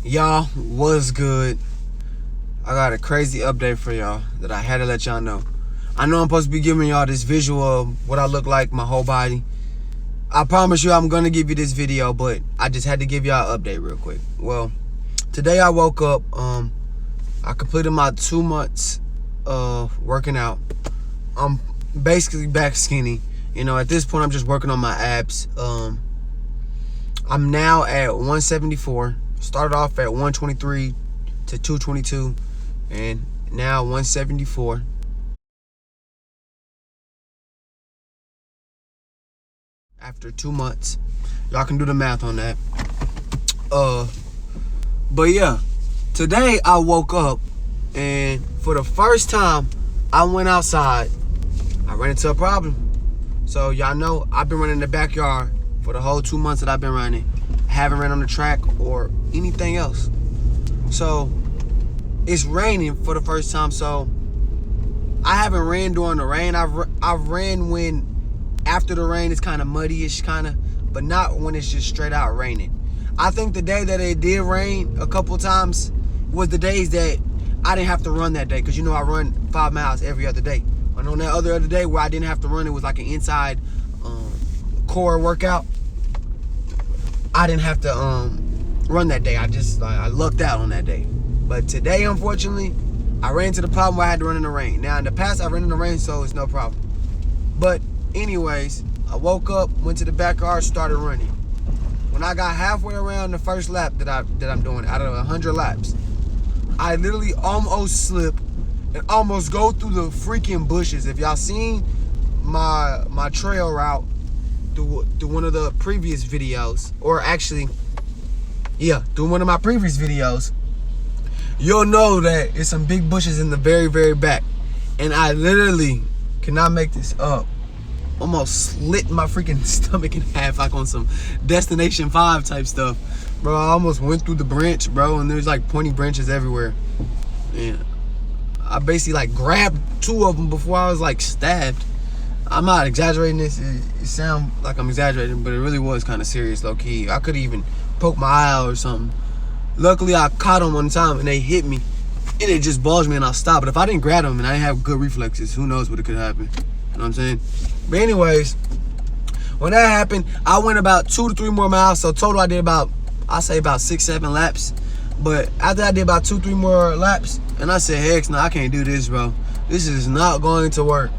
Y'all, what's good? I got a crazy update for y'all that I had to let y'all know. I know I'm supposed to be giving y'all this visual of what I look like, my whole body. I promise you I'm gonna give you this video, but I just had to give y'all an update real quick. Well, today I woke up, I completed my 2 months of working out. I'm basically back skinny. You know, at this point I'm just working on my abs. I'm now at 174. Started off at 123 to 222, and now 174. After 2 months, y'all can do the math on that. But yeah, today I woke up, and for the first time I went outside, I ran into a problem. So y'all know I've been running in the backyard for the whole 2 months that I've been running. I haven't ran on the track or anything else. So it's raining for the first time, so I haven't ran during the rain. I've ran when after the rain it's kind of muddy-ish, but not when it's just straight out raining. I think the day that it did rain a couple times was the days that I didn't have to run that day, because you know I run 5 miles every other day. And on that other day where I didn't have to run, it was like an inside core workout. I didn't have to run that day. I lucked out on that day. But today, unfortunately, I ran into the problem where I had to run in the rain. Now, in the past, I ran in the rain, so it's no problem. But anyways, I woke up, went to the backyard, started running. When I got halfway around the first lap that I'm doing, out of 100 laps, I literally almost slip and almost go through the freaking bushes. If y'all seen my trail route through one of the previous videos, or actually, yeah, through one of my previous videos, you'll know that it's some big bushes in the very, very back. And I literally cannot make this up. Almost slit my freaking stomach in half, like on some Destination 5 type stuff. Bro, I almost went through the branch, bro, and there's like pointy branches everywhere. And I basically like grabbed 2 of them before I was like stabbed. I'm not exaggerating this. It sounds like I'm exaggerating, but it really was kind of serious, low key. I could even poke my eye out or something. Luckily, I caught them one time and they hit me, and it just bulged me and I stopped. But if I didn't grab them and I didn't have good reflexes, who knows what it could happen. You know what I'm saying? But anyways, when that happened, I went about 2 to 3 more miles. So total, I did about 6-7 laps. But after I did about 2-3 more laps, and I said, heck no, I can't do this, bro. This is not going to work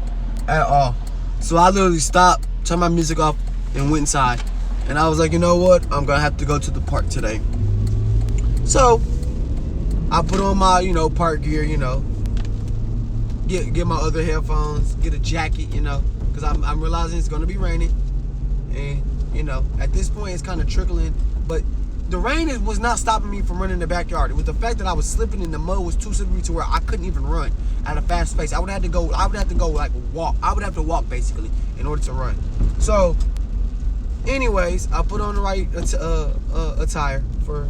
at all. So I literally stopped, turned my music off, and went inside. And I was like, you know what? I'm gonna have to go to the park today. So I put on my, park gear, get my other headphones, get a jacket, because I'm realizing it's gonna be raining. And, at this point it's kind of trickling, but the rain was not stopping me from running in the backyard. It was the fact that I was slipping in the mud was too slippery to where I couldn't even run at a fast pace. I would have to go like walk. I would have to walk basically in order to run. So anyways, I put on the right attire for,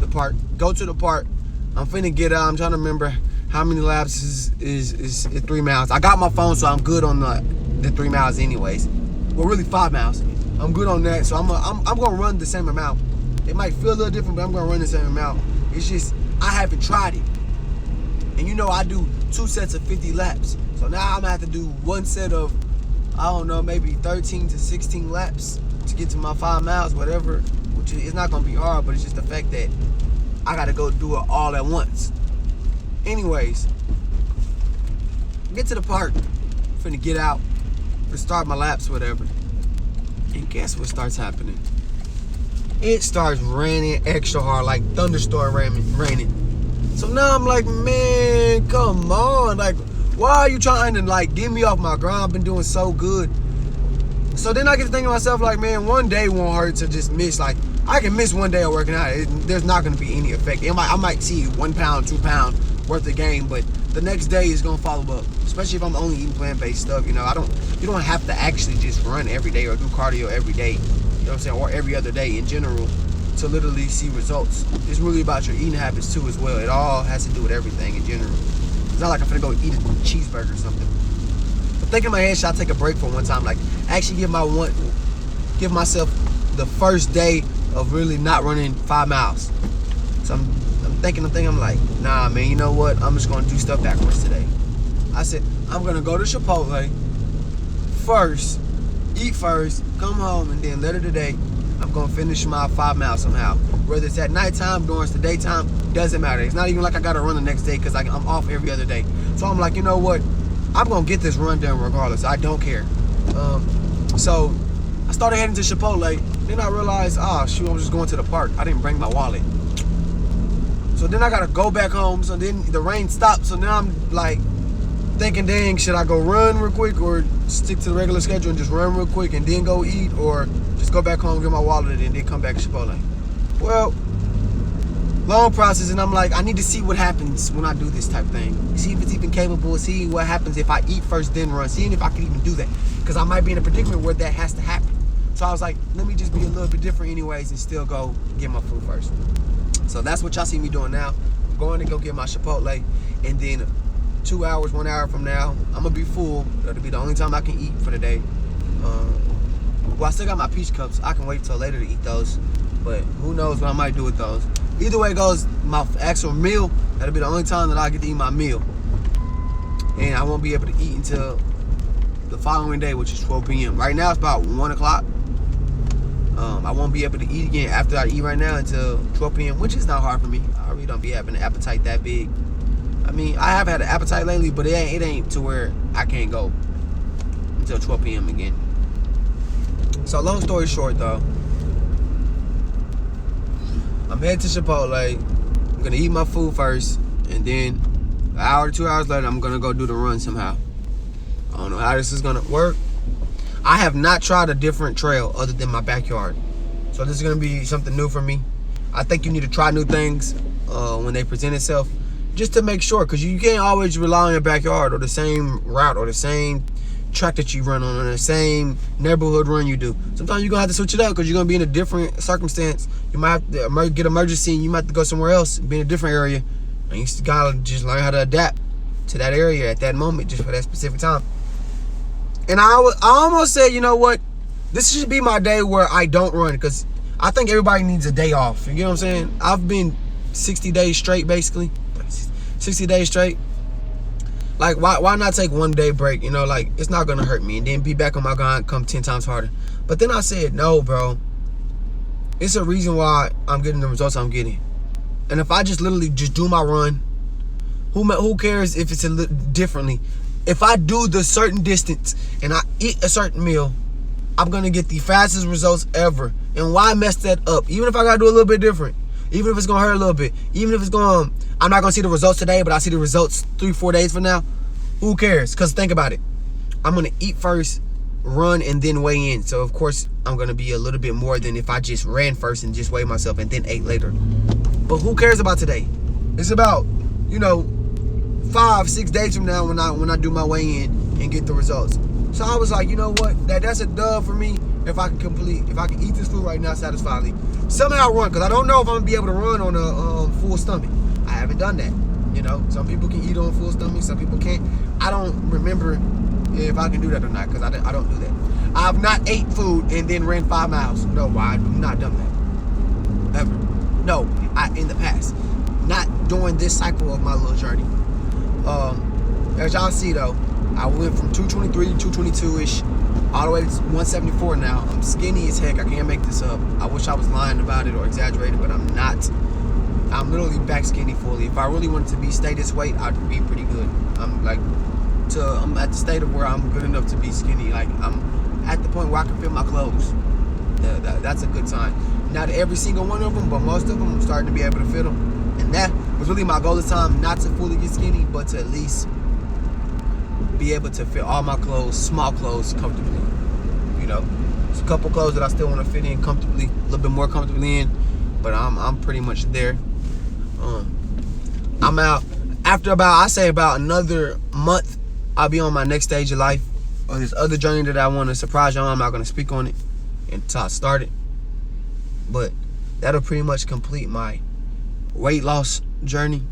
the park. Go to the park. I'm finna get out. I'm trying to remember how many laps is 3 miles. I got my phone, so I'm good on the 3 miles anyways. Well, really 5 miles. I'm good on that. So I'm gonna run the same amount. It might feel a little different, but I'm gonna run the same amount. It's just I haven't tried it. And I do 2 sets of 50 laps. So now I'm gonna have to do 1 set of, I don't know, maybe 13 to 16 laps to get to my 5 miles, whatever. Which is not gonna be hard, but it's just the fact that I gotta go do it all at once. Anyways, get to the park, finna get out, finna start my laps, whatever. And guess what starts happening? It starts raining extra hard, like thunderstorm raining. So now I'm like, man, come on. Like, why are you trying to like get me off my grind? I've been doing so good. So then I get to thinking to myself, like, man, one day won't hurt to just miss. Like, I can miss 1 day of working out. There's not going to be any effect. I might see 1 pound, 2 pound worth of gain, but the next day is going to follow up. Especially if I'm only eating plant-based stuff. You don't have to actually just run every day or do cardio every day. You know what I'm saying? Or every other day in general to literally see results. It's really about your eating habits too as well. It all has to do with everything in general. It's not like I'm finna go eat a cheeseburger or something. But thinking in my head, should I take a break for one time? Like, actually give myself the first day of really not running 5 miles. So I'm thinking, I'm like, nah, man, you know what? I'm just gonna do stuff backwards today. I said, I'm gonna go to Chipotle first, eat first, come home, and then later today, I'm gonna finish my 5 miles somehow. Whether it's at nighttime, during the daytime, doesn't matter. It's not even like I gotta run the next day because I'm off every other day. So I'm like, you know what? I'm gonna get this run done regardless. I don't care. So I started heading to Chipotle. Then I realized, shoot, I was just going to the park. I didn't bring my wallet. So then I gotta go back home. So then the rain stopped. So now I'm like thinking, dang, should I go run real quick or stick to the regular schedule and just run real quick and then go eat, or just go back home, get my wallet, and then come back to Chipotle? Well, long process, and I'm like, I need to see what happens when I do this type of thing. See if it's even capable. See what happens if I eat first then run. Seeing if I can even do that, because I might be in a predicament where that has to happen. So I was like, let me just be a little bit different anyways and still go get my food first. So that's what y'all see me doing now. I'm going to go get my Chipotle, and then 2 hours, 1 hour from now, I'm gonna be full. That'll be the only time I can eat for the day. Well, I still got my peach cups. I can wait till later to eat those, but who knows what I might do with those. Either way it goes, my actual meal, that'll be the only time that I get to eat my meal. And I won't be able to eat until the following day, which is 12 p.m. Right now it's about 1 o'clock. I won't be able to eat again after I eat right now until 12 p.m., which is not hard for me. I really don't be having an appetite that big. I mean, I have had an appetite lately, but it ain't to where I can't go until 12 p.m. again. So long story short, though, I'm heading to Chipotle. I'm gonna eat my food first, and then an hour to 2 hours later, I'm gonna go do the run somehow. I don't know how this is gonna work. I have not tried a different trail other than my backyard, so this is gonna be something new for me. I think you need to try new things when they present itself, just to make sure, because you can't always rely on your backyard or the same route or the same track that you run on or the same neighborhood run you do. Sometimes you're gonna have to switch it up because you're gonna be in a different circumstance. You might have to get emergency and you might have to go somewhere else, be in a different area, and you gotta just learn how to adapt to that area at that moment, just for that specific time. And I almost said, you know what, this should be my day where I don't run, because I think everybody needs a day off. You get what I'm saying? I've been 60 days straight, basically. 60 days straight. Like, why not take 1 day break? You know, like, it's not gonna hurt me, and then be back on my grind, come 10 times harder. But then I said, no, bro. It's a reason why I'm getting the results I'm getting. And if I just literally just do my run, who cares if it's a little differently? If I do the certain distance and I eat a certain meal, I'm gonna get the fastest results ever. And why mess that up? Even if I gotta do a little bit different, even if it's gonna hurt a little bit, even if it's gonna, I'm not gonna see the results today, but I see the results 3-4 days from now, who cares? Because think about it, I'm gonna eat first, run, and then weigh in. So of course I'm gonna be a little bit more than if I just ran first and just weighed myself and then ate later. But who cares about today? It's about, 5-6 days from now when I do my weigh in and get the results. So I was like, you know what, that's a dub for me. If I can eat this food right now satisfiedly, somehow run, because I don't know if I'm gonna be able to run on a full stomach. I haven't done that. Some people can eat on full stomach, some people can't. I don't remember if I can do that or not, because I don't do that. I've not ate food and then ran 5 miles. No, I've not done that ever. No, in the past, not during this cycle of my little journey. As y'all see though, I went from 223 to 222-ish, all the way to 174 now. I'm skinny as heck. I can't make this up. I wish I was lying about it or exaggerating, but I'm not. I'm literally back skinny fully. If I really wanted to stay this weight, I'd be pretty good. I'm at the state of where I'm good enough to be skinny. Like, I'm at the point where I can fit my clothes. That's a good sign. Not every single one of them, but most of them, I'm starting to be able to fit them. And that was really my goal this time, not to fully get skinny, but to at least be able to fit all my clothes, small clothes, comfortably. There's a couple clothes that I still want to fit in comfortably, a little bit more comfortably in, but I'm pretty much there. I'm out. After about another month, I'll be on my next stage of life, or this other journey that I want to surprise y'all. I'm not going to speak on it until I start it, but that'll pretty much complete my weight loss journey.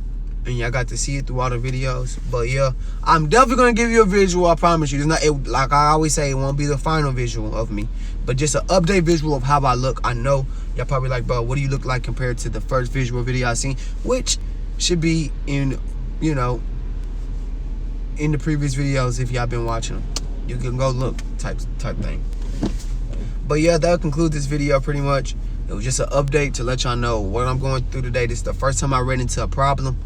and y'all got to see it through all the videos. But yeah, I'm definitely gonna give you a visual. I promise you. It's not like I always say, it won't be the final visual of me, but just an update visual of how I look. I know y'all probably like, bro, what do you look like compared to the first visual video I seen, which should be in, you know, in the previous videos if y'all been watching them. You can go look type thing. But yeah, that'll conclude this video pretty much. It was just an update to let y'all know what I'm going through today. This is the first time I ran into a problem.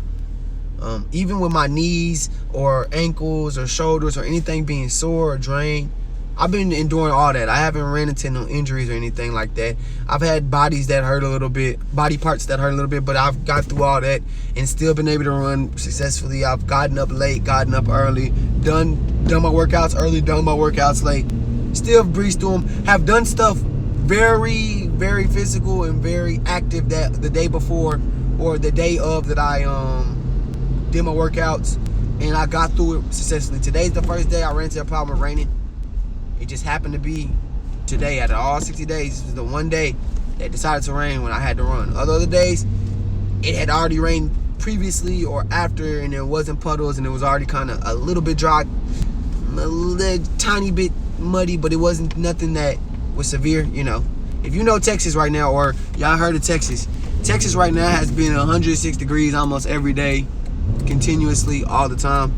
Even with my knees or ankles or shoulders or anything being sore or drained, I've been enduring all that. I haven't ran into no injuries or anything like that. I've had bodies that hurt a little bit, body parts that hurt a little bit, but I've got through all that and still been able to run successfully. I've gotten up late, gotten up early, done my workouts early, done my workouts late, still breezed through them, have done stuff very, very physical and very active that the day before or the day of that I did my workouts, and I got through it successfully. Today's the first day I ran into a problem with raining. It just happened to be today. Out of all 60 days, this was the one day that decided to rain when I had to run. Other days, it had already rained previously or after, and there wasn't puddles, and it was already kind of a little bit dry, a little tiny bit muddy, but it wasn't nothing that was severe, you know. If you know Texas right now, or y'all heard of Texas, Texas right now has been 106 degrees almost every day, continuously, all the time.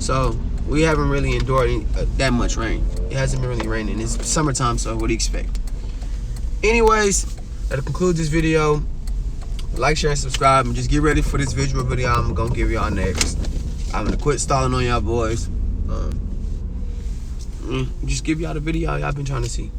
So we haven't really endured that much rain. It hasn't been really raining. It's summertime, so what do you expect? Anyways, that'll conclude this video. Like, share, and subscribe, and just get ready for this visual video I'm gonna give y'all next. I'm gonna quit stalling on y'all boys. Just give y'all the video y'all been trying to see.